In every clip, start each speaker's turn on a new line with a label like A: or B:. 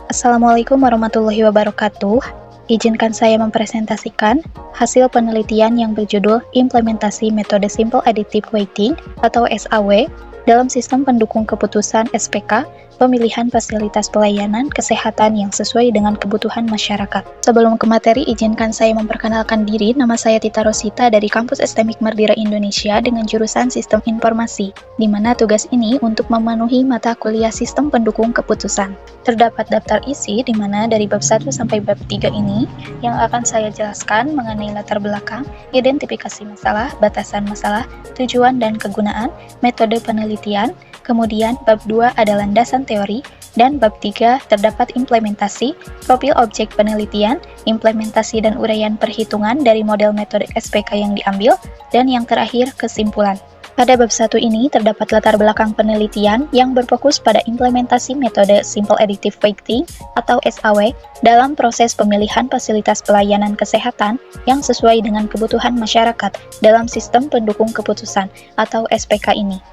A: Assalamualaikum warahmatullahi wabarakatuh. Izinkan saya mempresentasikan hasil penelitian yang berjudul Implementasi Metode Simple Additive Weighting atau SAW dalam Sistem Pendukung Keputusan SPK, Pemilihan Fasilitas Pelayanan Kesehatan yang sesuai dengan kebutuhan masyarakat. Sebelum ke materi, izinkan saya memperkenalkan diri. Nama saya Tita Rosita dari Kampus STMIK Merdira Indonesia dengan jurusan Sistem Informasi, di mana tugas ini untuk memenuhi mata kuliah Sistem Pendukung Keputusan. Terdapat daftar isi di mana dari bab 1 sampai bab 3 ini yang akan saya jelaskan mengenai latar belakang, identifikasi masalah, batasan masalah, tujuan dan kegunaan, metode penelitian. Kemudian bab 2 ada landasan teori, dan bab 3 terdapat implementasi, profil objek penelitian, implementasi dan uraian perhitungan dari model metode SPK yang diambil, dan yang terakhir kesimpulan. Pada bab 1 ini terdapat latar belakang penelitian yang berfokus pada implementasi metode Simple Additive Weighting atau SAW dalam proses pemilihan fasilitas pelayanan kesehatan yang sesuai dengan kebutuhan masyarakat dalam sistem pendukung keputusan atau SPK ini.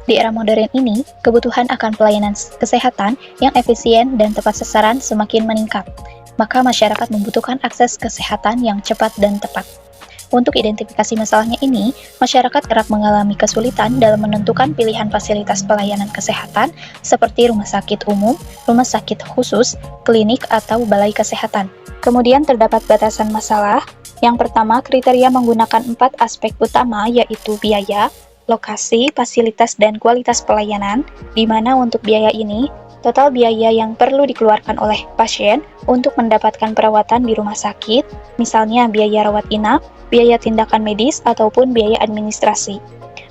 A: Di era modern ini, kebutuhan akan pelayanan kesehatan yang efisien dan tepat sasaran semakin meningkat, maka masyarakat membutuhkan akses kesehatan yang cepat dan tepat. Untuk identifikasi masalahnya ini, masyarakat kerap mengalami kesulitan dalam menentukan pilihan fasilitas pelayanan kesehatan seperti rumah sakit umum, rumah sakit khusus, klinik, atau balai kesehatan. Kemudian terdapat batasan masalah. Yang pertama, kriteria menggunakan 4 aspek utama yaitu biaya, lokasi, fasilitas, dan kualitas pelayanan, di mana untuk biaya ini, total biaya yang perlu dikeluarkan oleh pasien untuk mendapatkan perawatan di rumah sakit, misalnya biaya rawat inap, biaya tindakan medis, ataupun biaya administrasi.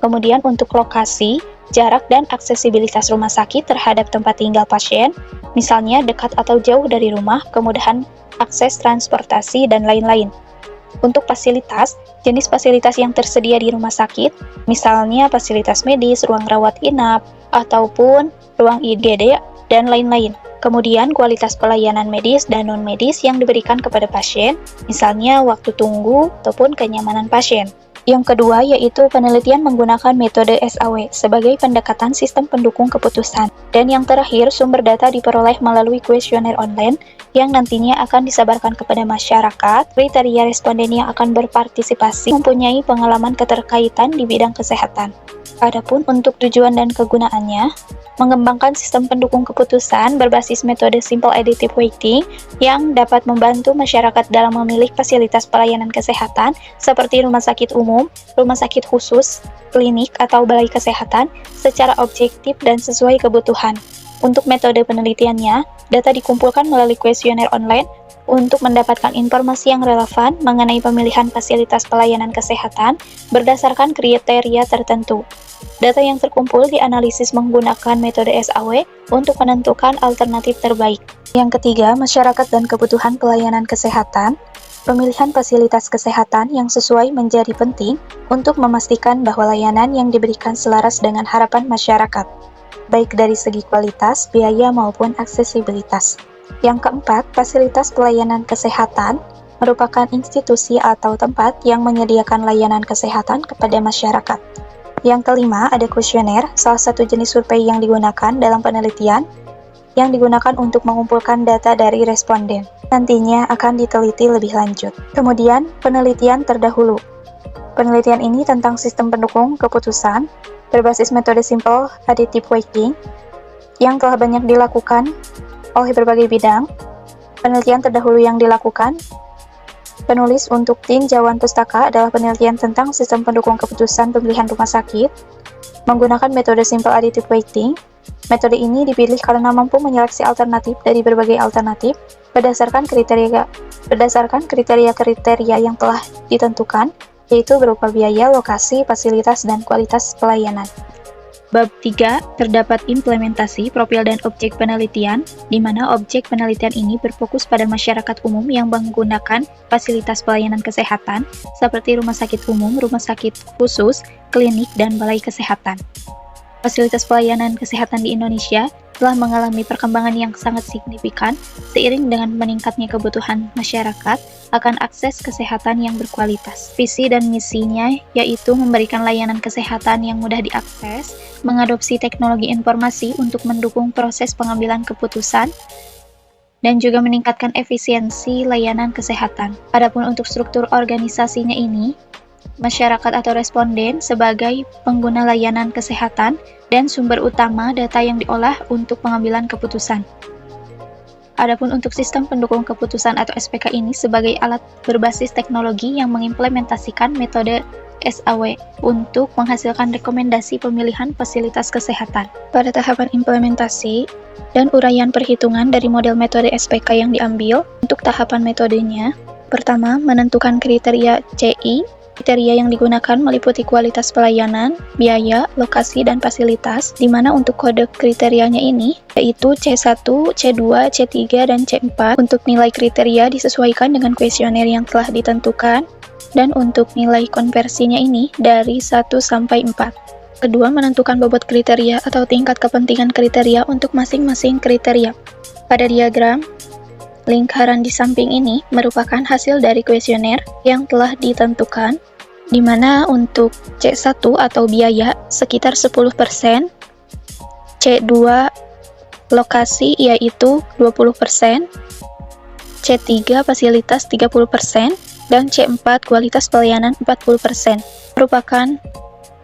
A: Kemudian untuk lokasi, jarak dan aksesibilitas rumah sakit terhadap tempat tinggal pasien, misalnya dekat atau jauh dari rumah, kemudahan akses transportasi, dan lain-lain. Untuk fasilitas, jenis fasilitas yang tersedia di rumah sakit, misalnya fasilitas medis, ruang rawat inap, ataupun ruang IGD, dan lain-lain. Kemudian kualitas pelayanan medis dan non-medis yang diberikan kepada pasien, misalnya waktu tunggu ataupun kenyamanan pasien. Yang kedua yaitu penelitian menggunakan metode SAW sebagai pendekatan sistem pendukung keputusan. Dan yang terakhir, sumber data diperoleh melalui kuesioner online yang nantinya akan disebarkan kepada masyarakat. Kriteria responden yang akan berpartisipasi mempunyai pengalaman keterkaitan di bidang kesehatan. Adapun untuk tujuan dan kegunaannya, mengembangkan sistem pendukung keputusan berbasis metode Simple Additive Weighting yang dapat membantu masyarakat dalam memilih fasilitas pelayanan kesehatan seperti rumah sakit umum, rumah sakit khusus, klinik, atau balai kesehatan secara objektif dan sesuai kebutuhan. Untuk metode penelitiannya, data dikumpulkan melalui kuesioner online untuk mendapatkan informasi yang relevan mengenai pemilihan fasilitas pelayanan kesehatan berdasarkan kriteria tertentu. Data yang terkumpul dianalisis menggunakan metode SAW untuk menentukan alternatif terbaik. Yang ketiga, masyarakat dan kebutuhan pelayanan kesehatan. Pemilihan fasilitas kesehatan yang sesuai menjadi penting untuk memastikan bahwa layanan yang diberikan selaras dengan harapan masyarakat, baik dari segi kualitas, biaya, maupun aksesibilitas. Yang keempat, fasilitas pelayanan kesehatan merupakan institusi atau tempat yang menyediakan layanan kesehatan kepada masyarakat. Yang kelima, ada kuesioner, salah satu jenis survei yang digunakan dalam penelitian, yang digunakan untuk mengumpulkan data dari responden. Nantinya akan diteliti lebih lanjut. Kemudian, penelitian terdahulu. Penelitian ini tentang sistem pendukung keputusan berbasis metode Simple Additive Weighting yang telah banyak dilakukan oleh berbagai bidang. Penelitian terdahulu yang dilakukan penulis untuk tinjauan pustaka adalah penelitian tentang sistem pendukung keputusan pemilihan rumah sakit menggunakan metode Simple Additive Weighting. Metode ini dipilih karena mampu menyeleksi alternatif dari berbagai alternatif berdasarkan kriteria yang telah ditentukan, yaitu berupa biaya, lokasi, fasilitas, dan kualitas pelayanan. Bab 3 terdapat implementasi, profil, dan objek penelitian, di mana objek penelitian ini berfokus pada masyarakat umum yang menggunakan fasilitas pelayanan kesehatan, seperti rumah sakit umum, rumah sakit khusus, klinik, dan balai kesehatan. Fasilitas pelayanan kesehatan di Indonesia telah mengalami perkembangan yang sangat signifikan seiring dengan meningkatnya kebutuhan masyarakat akan akses kesehatan yang berkualitas. Visi dan misinya yaitu memberikan layanan kesehatan yang mudah diakses, mengadopsi teknologi informasi untuk mendukung proses pengambilan keputusan, dan juga meningkatkan efisiensi layanan kesehatan. Adapun untuk struktur organisasinya ini, masyarakat atau responden sebagai pengguna layanan kesehatan dan sumber utama data yang diolah untuk pengambilan keputusan. Adapun untuk sistem pendukung keputusan atau SPK ini sebagai alat berbasis teknologi yang mengimplementasikan metode SAW untuk menghasilkan rekomendasi pemilihan fasilitas kesehatan. Pada tahapan implementasi dan uraian perhitungan dari model metode SPK yang diambil, untuk tahapan metodenya, pertama, menentukan kriteria CI. Kriteria yang digunakan meliputi kualitas pelayanan, biaya, lokasi, dan fasilitas, di mana untuk kode kriterianya ini, yaitu C1, C2, C3, dan C4. Untuk nilai kriteria disesuaikan dengan kuesioner yang telah ditentukan, dan untuk nilai konversinya ini dari 1 sampai 4. Kedua, menentukan bobot kriteria atau tingkat kepentingan kriteria untuk masing-masing kriteria. Pada diagram, lingkaran di samping ini merupakan hasil dari kuesioner yang telah ditentukan, di mana untuk C1 atau biaya sekitar 10%, C2 lokasi yaitu 20%, C3 fasilitas 30%, dan C4 kualitas pelayanan 40%, merupakan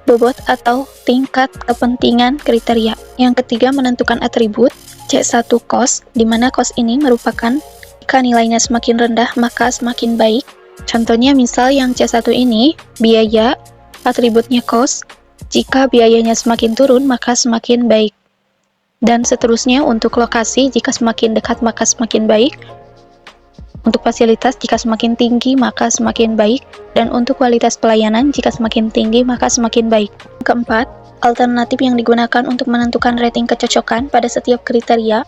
A: bobot atau tingkat kepentingan kriteria. Yang ketiga, menentukan atribut. C1 cost, di mana cost ini merupakan jika nilainya semakin rendah maka semakin baik. Contohnya misal yang C1 ini, biaya, atributnya cost, jika biayanya semakin turun maka semakin baik. Dan seterusnya untuk lokasi, jika semakin dekat maka semakin baik. Untuk fasilitas, jika semakin tinggi maka semakin baik. Dan untuk kualitas pelayanan, jika semakin tinggi maka semakin baik. Keempat, alternatif yang digunakan untuk menentukan rating kecocokan pada setiap kriteria.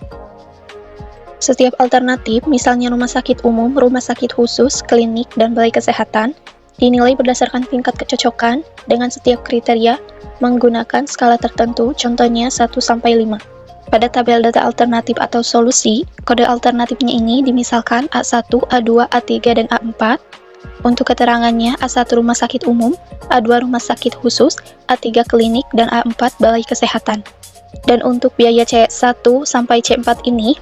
A: Setiap alternatif, misalnya rumah sakit umum, rumah sakit khusus, klinik, dan balai kesehatan, dinilai berdasarkan tingkat kecocokan dengan setiap kriteria menggunakan skala tertentu, contohnya 1-5. Pada tabel data alternatif atau solusi, kode alternatifnya ini dimisalkan A1, A2, A3, dan A4. Untuk keterangannya, A1 rumah sakit umum, A2 rumah sakit khusus, A3 klinik, dan A4 balai kesehatan. Dan untuk biaya C1 sampai C4 ini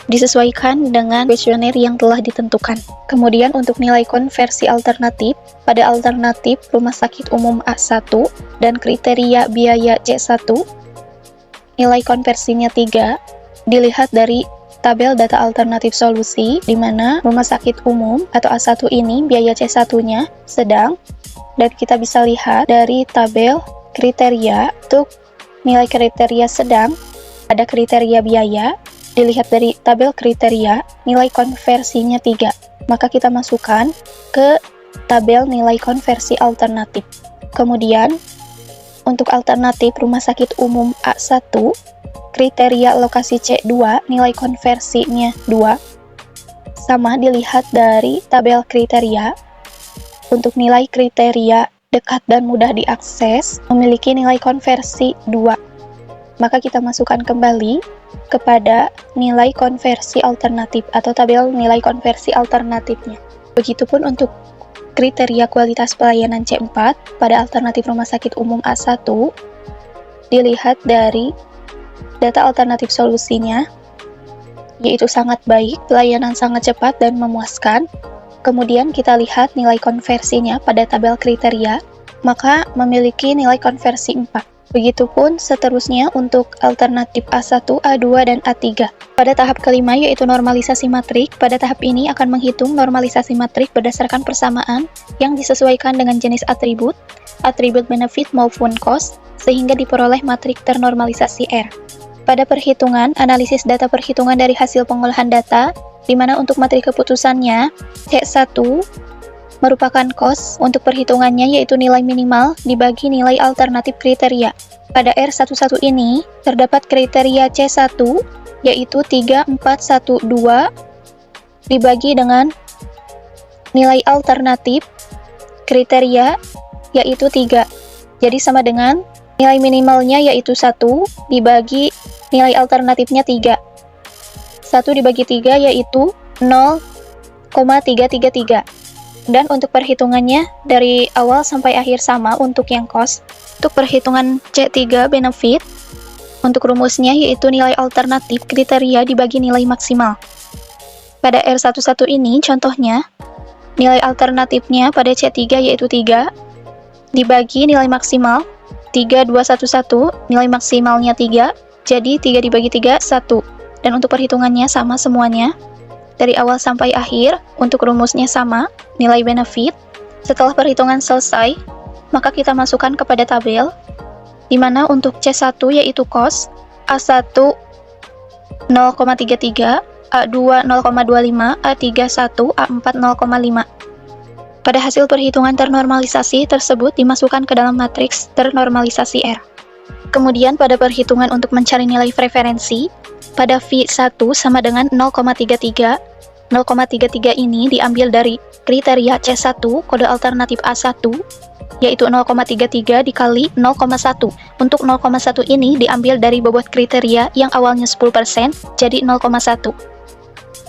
A: disesuaikan dengan kuesioner yang telah ditentukan. Kemudian untuk nilai konversi alternatif, pada alternatif rumah sakit umum A1 dan kriteria biaya C1, nilai konversinya 3, dilihat dari tabel data alternatif solusi, di mana rumah sakit umum atau A1 ini biaya C1-nya sedang, dan kita bisa lihat dari tabel kriteria untuk nilai kriteria sedang, ada kriteria biaya, dilihat dari tabel kriteria, nilai konversinya 3. Maka kita masukkan ke tabel nilai konversi alternatif. Kemudian, untuk alternatif rumah sakit umum A1, kriteria lokasi C2, nilai konversinya 2, sama dilihat dari tabel kriteria. Untuk nilai kriteria dekat dan mudah diakses, memiliki nilai konversi 2. Maka kita masukkan kembali kepada nilai konversi alternatif atau tabel nilai konversi alternatifnya. Begitupun untuk kriteria kualitas pelayanan C4 pada alternatif rumah sakit umum A1, dilihat dari data alternatif solusinya, yaitu sangat baik, pelayanan sangat cepat dan memuaskan. Kemudian kita lihat nilai konversinya pada tabel kriteria, maka memiliki nilai konversi 4. Begitupun seterusnya untuk alternatif A1, A2, dan A3. Pada tahap kelima yaitu normalisasi matrik, pada tahap ini akan menghitung normalisasi matrik berdasarkan persamaan yang disesuaikan dengan jenis atribut, atribut benefit maupun cost, sehingga diperoleh matrik ternormalisasi R. Pada perhitungan, analisis data perhitungan dari hasil pengolahan data, di mana untuk matrik keputusannya, C1 merupakan cost untuk perhitungannya yaitu nilai minimal dibagi nilai alternatif kriteria. Pada R11 ini, terdapat kriteria C1 yaitu 3, 4, 1, 2 dibagi dengan nilai alternatif kriteria yaitu 3. Jadi sama dengan nilai minimalnya yaitu 1 dibagi nilai alternatifnya 3. 1 dibagi 3 yaitu 0,333. Dan untuk perhitungannya dari awal sampai akhir sama untuk yang cost. Untuk perhitungan C3 benefit, Untuk rumusnya yaitu nilai alternatif kriteria dibagi nilai maksimal. Pada R11 ini contohnya, nilai alternatifnya pada C3 yaitu 3, dibagi nilai maksimal, 3, 2, 1, 1, nilai maksimalnya 3, jadi 3 dibagi 3, 1. Dan untuk perhitungannya sama semuanya, dari awal sampai akhir, untuk rumusnya sama, nilai benefit. Setelah perhitungan selesai, maka kita masukkan kepada tabel, di mana untuk C1 yaitu cost, A1 0,33, A2 0,25, A3 1, A4 0,5. Pada hasil perhitungan ternormalisasi tersebut dimasukkan ke dalam matriks ternormalisasi R. Kemudian pada perhitungan untuk mencari nilai preferensi, pada V1 sama dengan 0,33. 0,33 ini diambil dari kriteria C1 kode alternatif A1, yaitu 0,33 dikali 0,1. Untuk 0,1 ini diambil dari bobot kriteria yang awalnya 10%, jadi 0,1.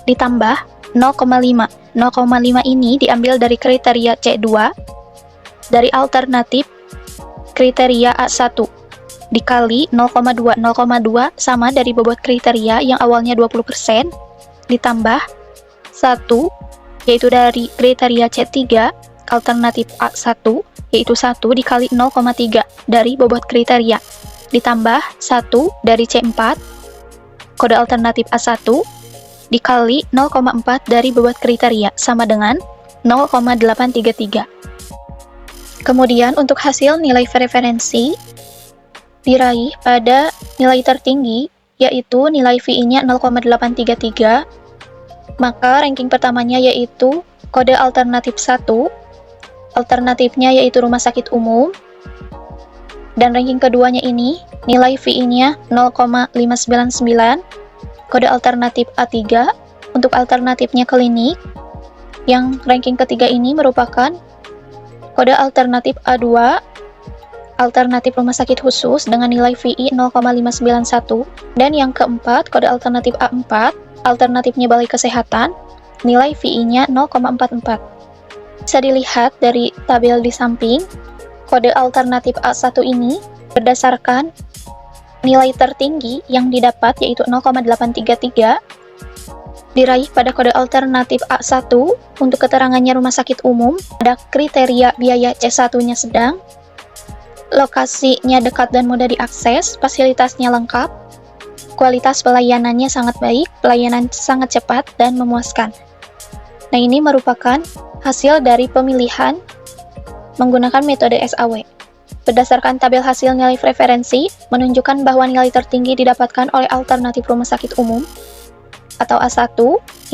A: Ditambah 0,5. 0,5 ini diambil dari kriteria C2 dari alternatif kriteria A1 dikali 0,2. 0,2 sama dari bobot kriteria yang awalnya 20% ditambah 1 yaitu dari kriteria C3 alternatif A1 yaitu 1 dikali 0,3 dari bobot kriteria ditambah 1 dari C4 kode alternatif A1 dikali 0,4 dari bobot kriteria sama dengan 0,833. Kemudian untuk hasil nilai preferensi diraih pada nilai tertinggi yaitu nilai VI-nya 0,833, maka ranking pertamanya yaitu kode alternatif 1, alternatifnya yaitu rumah sakit umum, dan ranking keduanya ini nilai VI-nya 0,599, kode alternatif A3, untuk alternatifnya klinik, yang ranking ketiga ini merupakan kode alternatif A2, alternatif rumah sakit khusus dengan nilai VI 0,591, dan yang keempat kode alternatif A4, alternatifnya balai kesehatan, nilai VI-nya 0,44. Bisa dilihat dari tabel di samping, kode alternatif A1 ini berdasarkan nilai tertinggi yang didapat yaitu 0,833 diraih pada kode alternatif A1 untuk keterangannya rumah sakit umum, ada kriteria biaya C1-nya sedang, lokasinya dekat dan mudah diakses, fasilitasnya lengkap, kualitas pelayanannya sangat baik, pelayanan sangat cepat dan memuaskan. Nah, ini merupakan hasil dari pemilihan menggunakan metode SAW. Berdasarkan tabel hasil nilai preferensi, menunjukkan bahwa nilai tertinggi didapatkan oleh alternatif rumah sakit umum atau A1,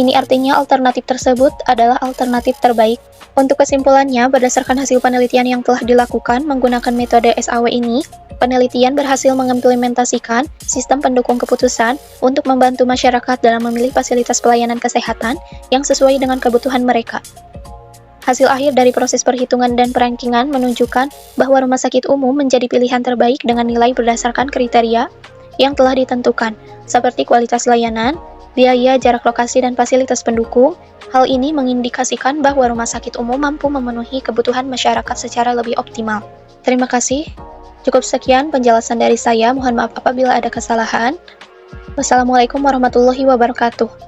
A: ini artinya alternatif tersebut adalah alternatif terbaik. Untuk kesimpulannya, berdasarkan hasil penelitian yang telah dilakukan menggunakan metode SAW ini, penelitian berhasil mengimplementasikan sistem pendukung keputusan untuk membantu masyarakat dalam memilih fasilitas pelayanan kesehatan yang sesuai dengan kebutuhan mereka. Hasil akhir dari proses perhitungan dan perankingan menunjukkan bahwa rumah sakit umum menjadi pilihan terbaik dengan nilai berdasarkan kriteria yang telah ditentukan, seperti kualitas layanan, biaya, jarak lokasi, dan fasilitas pendukung. Hal ini mengindikasikan bahwa rumah sakit umum mampu memenuhi kebutuhan masyarakat secara lebih optimal. Terima kasih. Cukup sekian penjelasan dari saya. Mohon maaf apabila ada kesalahan. Wassalamualaikum warahmatullahi wabarakatuh.